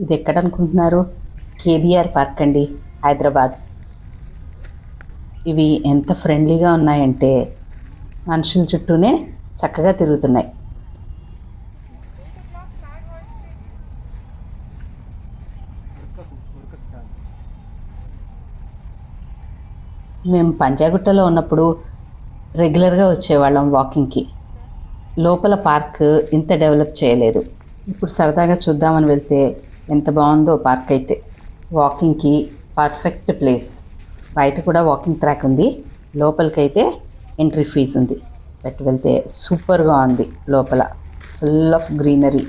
ఇది ఎక్కడ అనుకుంటున్నారు? కేబీఆర్ పార్క్ అండి, హైదరాబాద్. ఇవి ఎంత ఫ్రెండ్లీగా ఉన్నాయంటే మనుషుల చుట్టూనే చక్కగా తిరుగుతున్నాయి. మేము పంజాగుట్టలో ఉన్నప్పుడు రెగ్యులర్గా వచ్చేవాళ్ళం వాకింగ్కి. లోపల పార్క్ ఇంత డెవలప్ చేయలేదు. ఇప్పుడు సరదాగా చూద్దామని వెళ్తే ఎంత బాగుందో పార్క్ అయితే. వాకింగ్కి పర్ఫెక్ట్ ప్లేస్. బయట కూడా వాకింగ్ ట్రాక్ ఉంది, లోపలికైతే ఎంట్రీ ఫీజు ఉంది. పెట్టి వెళ్తే సూపర్గా ఉంది. లోపల ఫుల్ ఆఫ్ గ్రీనరీ.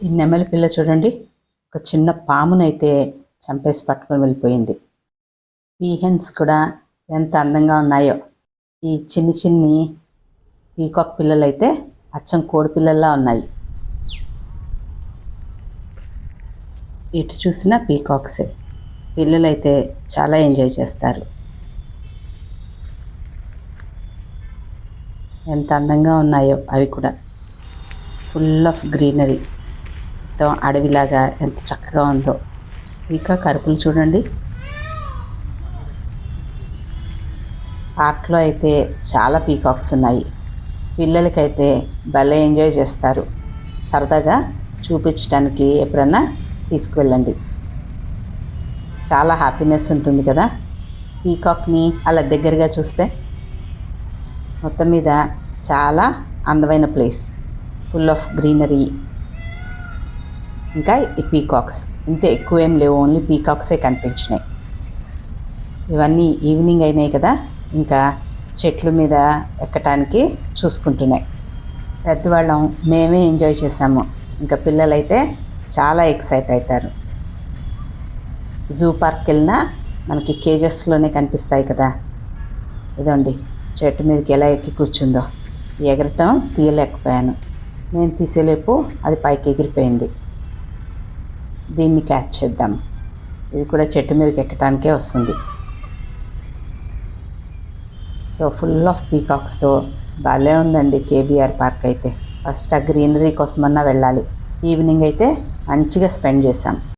ఈ నెమలి పిల్ల చూడండి, ఒక చిన్న పామునైతే చంపేసి పట్టుకొని వెళ్ళిపోయింది. పీహెన్స్ కూడా ఎంత అందంగా ఉన్నాయో. ఈ చిన్ని పీకాక్ పిల్లలైతే అచ్చం కోడి పిల్లల్లా ఉన్నాయి. ఇటు చూసిన పీకాక్సే. పిల్లలైతే చాలా ఎంజాయ్ చేస్తారు. ఎంత అందంగా ఉన్నాయో అవి కూడా. ఫుల్ ఆఫ్ గ్రీనరీ, మొత్తం అడవిలాగా ఎంత చక్కగా ఉందో. పీకాక్ అరుపులు చూడండి. పార్క్లో అయితే చాలా పీకాక్స్ ఉన్నాయి. పిల్లలకైతే భలే ఎంజాయ్ చేస్తారు. సరదాగా చూపించడానికి ఎప్పుడన్నా తీసుకువెళ్ళండి, చాలా హ్యాపీనెస్ ఉంటుంది కదా పీకాక్ని అలా దగ్గరగా చూస్తే. మొత్తం మీద చాలా అందమైన ప్లేస్, ఫుల్ ఆఫ్ గ్రీనరీ. ఇంకా ఈ పీకాక్స్ ఇంతే, ఎక్కువ ఏం లేవు, ఓన్లీ పీకాక్సే కనిపించినాయి. ఇవన్నీ ఈవినింగ్ అయినాయి కదా, ఇంకా చెట్ల మీద ఎక్కటానికి చూసుకుంటున్నాయి. పెద్దవాళ్ళం మేమే ఎంజాయ్ చేసాము, ఇంకా పిల్లలైతే చాలా ఎక్సైట్ అవుతారు. జూ పార్క్కి వెళ్ళినా మనకి కేజెస్లోనే కనిపిస్తాయి కదా. ఇదండి చెట్టు మీదకి ఎలా ఎక్కి కూర్చుందో. ఎగరటం తీయలేకపోయాను, నేను తీసేలేపు అది పైకి ఎగిరిపోయింది. దీన్ని క్యాచ్ చేద్దాం. ఇది కూడా చెట్టు మీదకి ఎక్కడానికే వస్తుంది. సో ఫుల్ ఆఫ్ పీకాక్స్తో భలే ఉందండి కేబీఆర్ పార్క్ అయితే. ఫస్ట్ ఆ గ్రీనరీ కోసమన్నా వెళ్ళాలి. ఈవినింగ్ అయితే మంచిగా స్పెండ్ చేసాం.